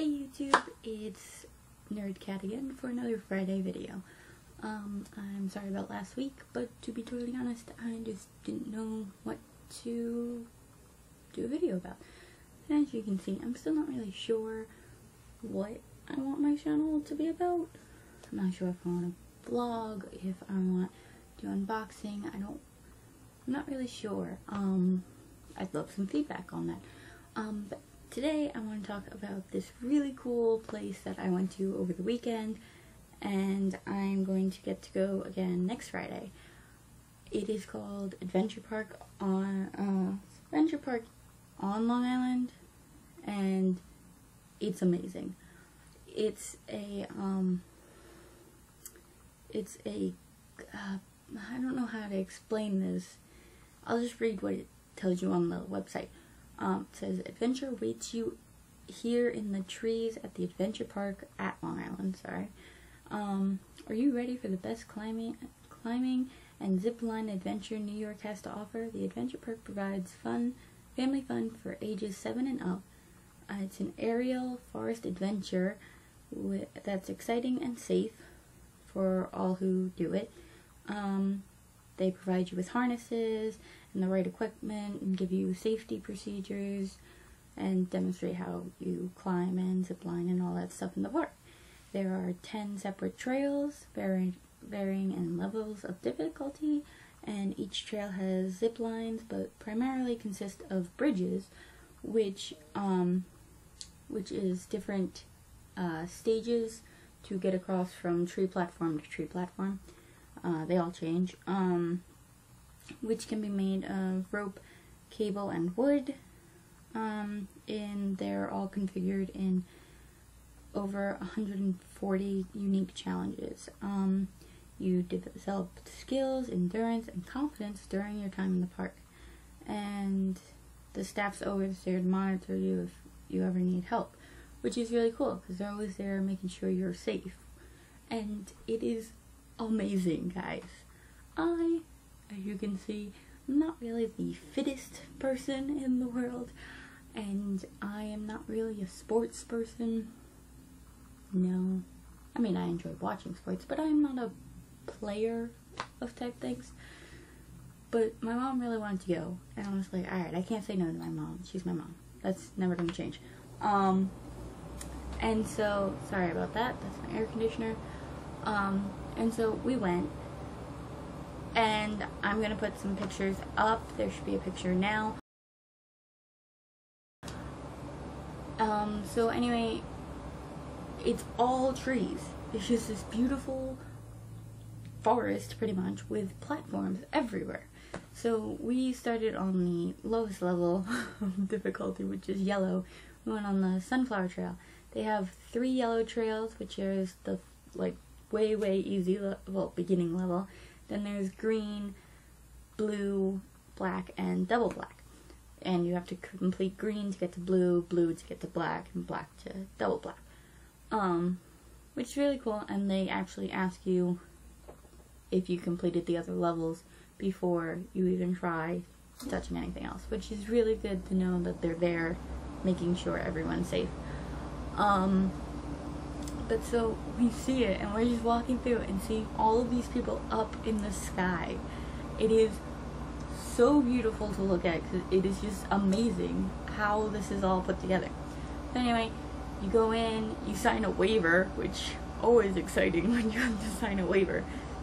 Hey YouTube, it's Nerdcat again for another Friday video. I'm sorry about last week, but to be totally honest, I just didn't know what to do a video about. And as you can see, I'm still not really sure what I want my channel to be about. I'm not sure if I want to vlog, if I want to do unboxing, I'm not really sure. I'd love some feedback on that. But today I want to talk about this really cool place that I went to over the weekend, and I'm going to get to go again next Friday. It is called Adventure Park on Long Island, and it's amazing. It's a I don't know how to explain this. I'll just read what it tells you on the website. It says, adventure waits you here in the trees at the Adventure Park at Long Island, are you ready for the best climbing and zip line adventure New York has to offer? The Adventure Park provides family fun for ages 7 and up. It's an aerial forest adventure that's exciting and safe for all who do it. They provide you with harnesses and the right equipment and give you safety procedures and demonstrate how you climb and zip line and all that stuff in the park. There are 10 separate trails varying in levels of difficulty, and each trail has zip lines but primarily consist of bridges, which is different stages to get across from tree platform to tree platform. They all change, which can be made of rope, cable, and wood, and they're all configured in over 140 unique challenges. You develop skills, endurance, and confidence during your time in the park, and the staff's always there to monitor you if you ever need help, which is really cool because they're always there making sure you're safe. And it is amazing, guys. As you can see, I'm not really the fittest person in the world, and I am not really a sports person. No. I mean, I enjoy watching sports, but I'm not a player of type things. But my mom really wanted to go, and I was like, alright, I can't say no to my mom. She's my mom. That's never gonna change. And so, sorry about that. That's my air conditioner. And so we went, and I'm gonna put some pictures up. There should be a picture now. So anyway, it's all trees. It's just this beautiful forest, pretty much, with platforms everywhere. So we started on the lowest level of difficulty, which is yellow. We went on the Sunflower Trail. They have 3 yellow trails, which is the, like, way easy beginning level. Then there's green, blue, black, and double black. And you have to complete green to get to blue, blue to get to black, and black to double black. Which is really cool, and they actually ask you if you completed the other levels before you even try touching anything else, which is really good to know that they're there making sure everyone's safe. But so we see it, and we're just walking through it and seeing all of these people up in the sky. It is so beautiful to look at because it is just amazing how this is all put together. So anyway, you go in, you sign a waiver, which always exciting when you have to sign a waiver.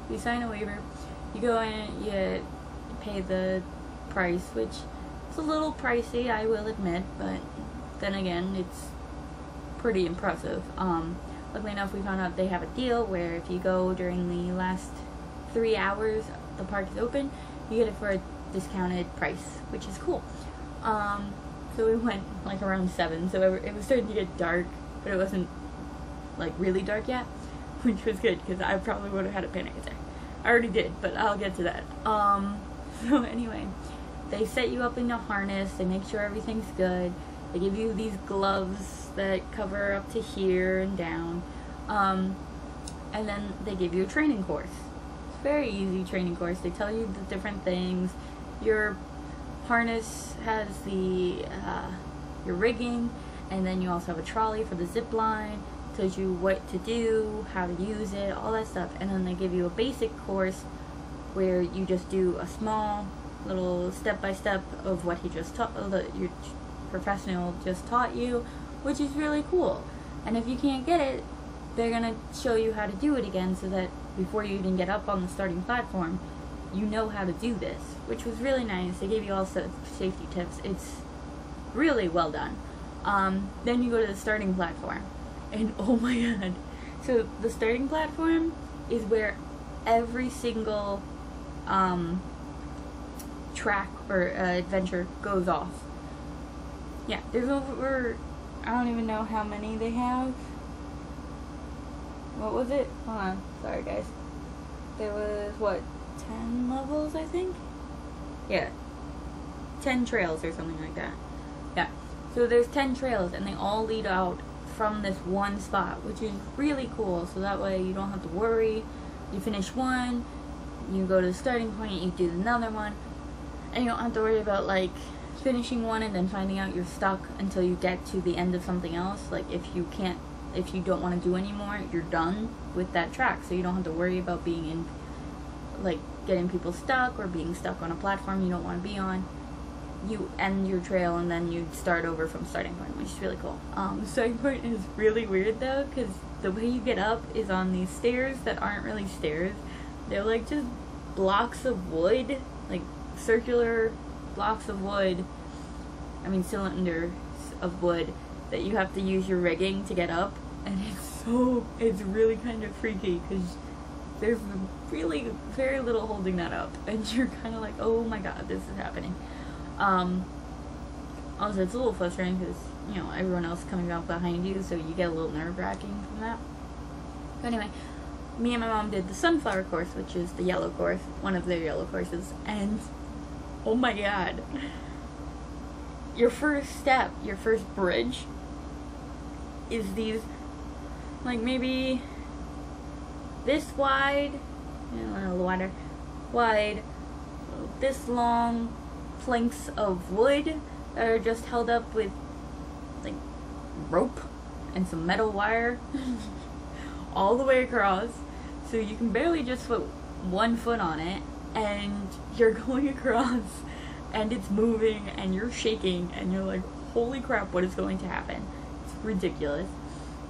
You sign a waiver, you go in, you pay the price, which is a little pricey, I will admit, but then again, it's pretty impressive. Luckily enough, we found out they have a deal where if you go during the last 3 hours the park is open, you get it for a discounted price, which is cool. So we went like around 7, so it was starting to get dark, but it wasn't like really dark yet, which was good because I probably would have had a panic attack. I already did, but I'll get to that. So anyway, they set you up in a harness, they make sure everything's good, they give you these gloves that cover up to here and down, and then they give you a training course. It's a very easy training course. They tell you the different things. Your harness has the your rigging, And then you also have a trolley for the zip line, tells you what to do, how to use it, all that stuff. And then they give you a basic course where you just do a small little step-by-step of what he just taught, your professional just taught you, which is really cool. And if you can't get it, they're gonna show you how to do it again, so that before you even get up on the starting platform, you know how to do this, which was really nice. They gave you all safety tips. It's really well done. Then you go to the starting platform, and oh my god. So the starting platform is where every single track or adventure goes off. Yeah, there's over, I don't even know how many they have. What was it? Hold on, sorry guys. There was, what, 10 levels, I think? Yeah, 10 trails or something like that. Yeah, so there's 10 trails, and they all lead out from this one spot, which is really cool. So that way you don't have to worry. You finish one, you go to the starting point, you do another one, and you don't have to worry about like finishing one and then finding out you're stuck until you get to the end of something else. Like if you don't want to do anymore, you're done with that track, so you don't have to worry about being in, like, getting people stuck or being stuck on a platform you don't want to be on. You end your trail and then you start over from starting point, which is really cool. The starting point is really weird though, because the way you get up is on these stairs that aren't really stairs. They're like just blocks of wood, like circular blocks of wood, cylinders of wood that you have to use your rigging to get up, and it's really kind of freaky because there's really very little holding that up, and you're kind of like, oh my god, this is happening. Also, it's a little frustrating because, you know, everyone else coming up behind you, so you get a little nerve-wracking from that. But anyway, me and my mom did the sunflower course, which is the yellow course, one of their yellow courses, and oh my god, your first step, your first bridge is these, like, maybe this wide, a little wider, this long planks of wood that are just held up with, like, rope and some metal wire all the way across, so you can barely just put one foot on it, and you're going across, and it's moving, and you're shaking, and you're like, holy crap, what is going to happen? It's ridiculous.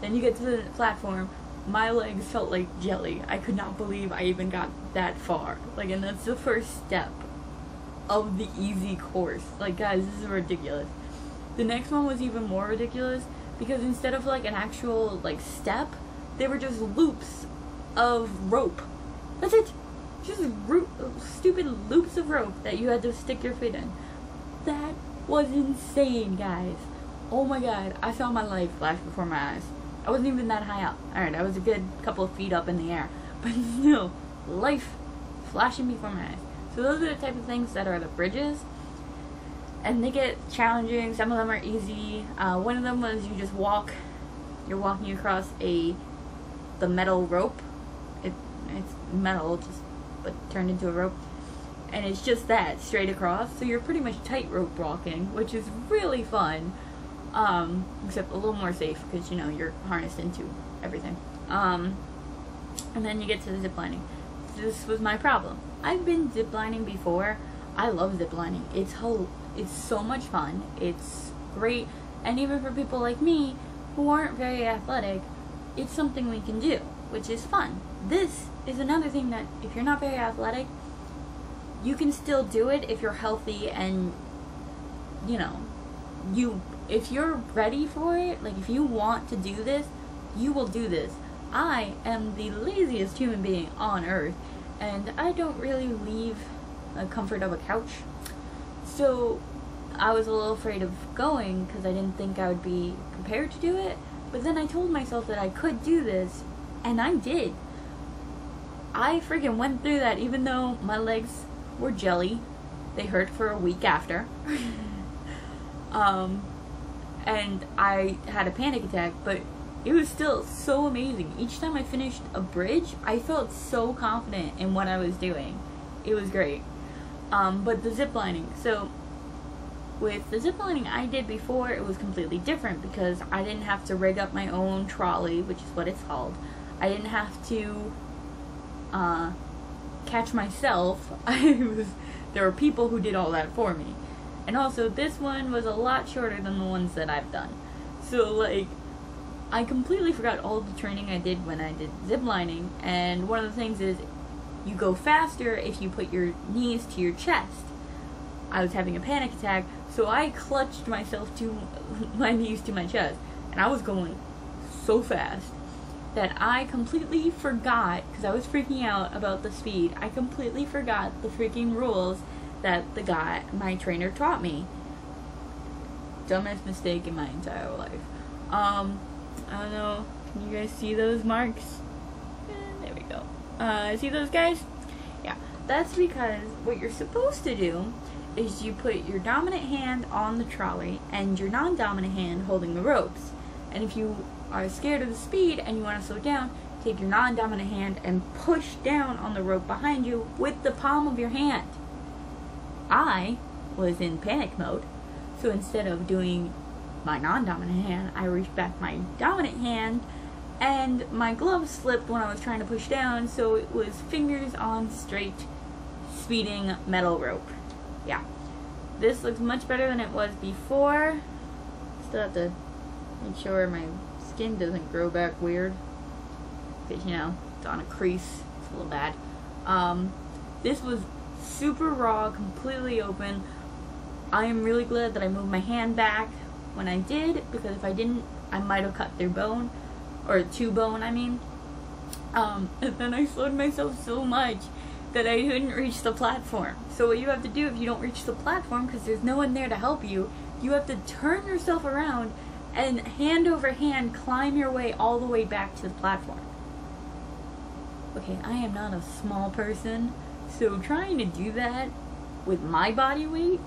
Then you get to the platform. My legs felt like jelly. I could not believe I even got that far. Like, and that's the first step of the easy course. Like, guys, this is ridiculous. The next one was even more ridiculous, because instead of like an actual like step, they were just loops of rope. That's it. Just stupid loops of rope that you had to stick your feet in. That was insane, guys. Oh my god, I saw my life flash before my eyes. I wasn't even that high up. Alright, I was a good couple of feet up in the air. But still, life flashing before my eyes. So those are the type of things that are the bridges. And they get challenging. Some of them are easy. One of them was you just walk. You're walking across the metal rope. It's metal, but turned into a rope. And it's just that, straight across. So you're pretty much tightrope walking, which is really fun. Except a little more safe, because, you know, you're harnessed into everything. And then you get to the ziplining. This was my problem. I've been ziplining before. I love ziplining. It's so much fun. It's great. And even for people like me, who aren't very athletic, it's something we can do, which is fun. This is another thing that, if you're not very athletic, you can still do it if you're healthy and, you know, if you're ready for it, like if you want to do this, you will do this. I am the laziest human being on earth, and I don't really leave the comfort of a couch. So I was a little afraid of going because I didn't think I would be prepared to do it. But then I told myself that I could do this, and I did. I freaking went through that, even though my legs were jelly. They hurt for a week after. And I had a panic attack, but it was still so amazing. Each time I finished a bridge, I felt so confident in what I was doing. It was great. But the ziplining, so With the ziplining I did before, it was completely different because I didn't have to rig up my own trolley, which is what it's called. I didn't have to catch myself. There were people who did all that for me. And also, this one was a lot shorter than the ones that I've done. So, like, I completely forgot all the training I did when I did ziplining, and one of the things is you go faster if you put your knees to your chest. I was having a panic attack, so I clutched myself to my knees to my chest, and I was going so fast that I completely forgot, because I was freaking out about the speed, I completely forgot the freaking rules that my trainer taught me. Dumbest mistake in my entire life. I don't know, can you guys see those marks? There we go. See those guys? Yeah, that's because what you're supposed to do is you put your dominant hand on the trolley and your non-dominant hand holding the ropes. And if you are scared of the speed and you want to slow down, take your non-dominant hand and push down on the rope behind you with the palm of your hand. I was in panic mode, so instead of doing my non-dominant hand, I reached back my dominant hand, and my glove slipped when I was trying to push down, so it was fingers on straight, speeding metal rope. Yeah. This looks much better than it was before. Still have to make sure my skin doesn't grow back weird, because, you know, it's on a crease. It's a little bad. This was super raw, completely open. I am really glad that I moved my hand back when I did, because if I didn't, I might have cut through bone, or to bone, I mean. And then I slowed myself so much that I couldn't reach the platform. So what you have to do if you don't reach the platform, because there's no one there to help you, you have to turn yourself around and hand over hand climb your way all the way back to the platform. Okay, I am not a small person, so trying to do that with my body weight,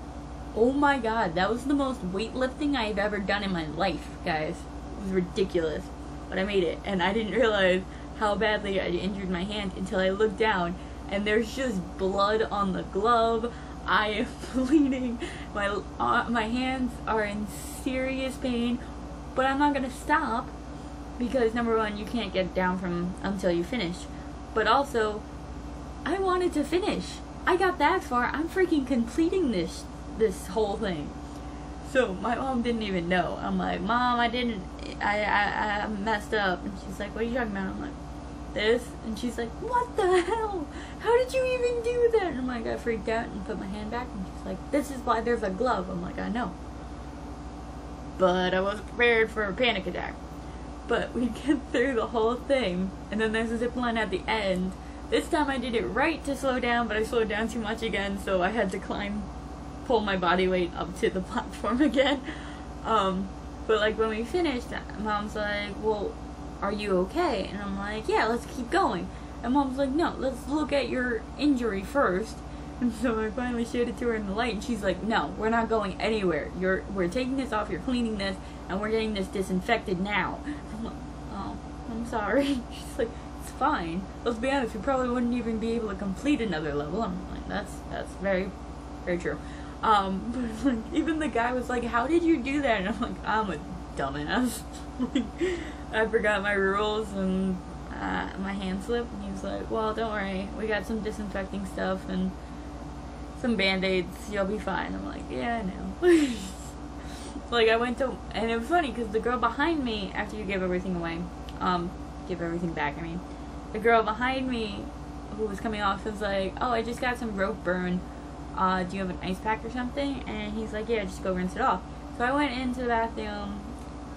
oh my god, that was the most weightlifting I've ever done in my life, guys. It was ridiculous, but I made it, and I didn't realize how badly I injured my hand until I looked down, and there's just blood on the glove. I am bleeding. My hands are in serious pain, but I'm not gonna stop, because number one, you can't get down from until you finish, but also, I wanted to finish. I got that far. I'm freaking completing this whole thing. So my mom didn't even know. I'm like, Mom, I messed up. And she's like, what are you talking about? I'm like, this. And she's like, what the hell? How did you even do that? And I'm like, I freaked out and put my hand back. And she's like, this is why there's a glove. I'm like, I know. But I wasn't prepared for a panic attack. But we get through the whole thing. And then there's a zip line at the end. This time I did it right to slow down, but I slowed down too much again, so I had to pull my body weight up to the platform again. But like when we finished, Mom's like, well, are you okay? And I'm like, yeah, let's keep going. And Mom's like, no, let's look at your injury first. And so I finally showed it to her in the light, and she's like, no, we're not going anywhere. We're taking this off, you're cleaning this, and we're getting this disinfected now. I'm like, oh, I'm sorry. She's like, it's fine. Let's be honest, we probably wouldn't even be able to complete another level. I'm like, that's very, very true. But like, even the guy was like, how did you do that? And I'm like, I'm a dumbass. Like, I forgot my rules, and my hand slipped, and he was like, well, don't worry, we got some disinfecting stuff and some band-aids, you'll be fine. I'm like, yeah, I know. Like, I went to, and it was funny, because the girl behind me, after you give everything away, give everything back, I mean, the girl behind me, who was coming off, was like, oh, I just got some rope burn, do you have an ice pack or something? And he's like, yeah, just go rinse it off. So I went into the bathroom,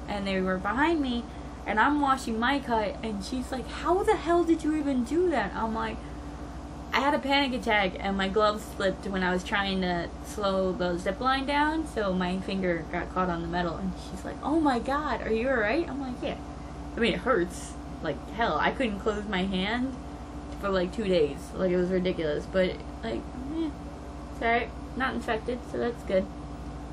and they were behind me, and I'm washing my cut, and she's like, how the hell did you even do that? I'm like, I had a panic attack, and my glove slipped when I was trying to slow the zip line down, so my finger got caught on the metal, and she's like, oh my god, are you alright? I'm like, yeah. I mean, it hurts like hell. I couldn't close my hand for like 2 days. Like, it was ridiculous, but like, it's alright. Not infected, so that's good.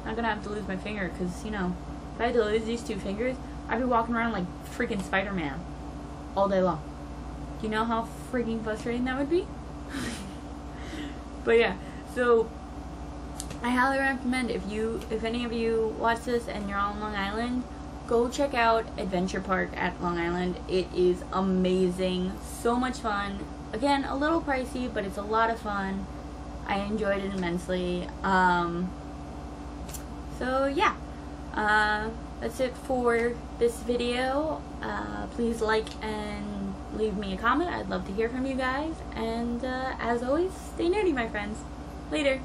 Not gonna have to lose my finger, because, you know, if I had to lose these 2 fingers, I'd be walking around like freaking Spider-Man all day long. Do you know how freaking frustrating that would be? But yeah, so I highly recommend, if any of you watch this and you're on Long Island, go check out Adventure Park at Long Island. It is amazing, so much fun. Again, a little pricey, but it's a lot of fun. I enjoyed it immensely. So yeah, that's it for this video. Please like and leave me a comment. I'd love to hear from you guys. And as always, stay nerdy, my friends. Later.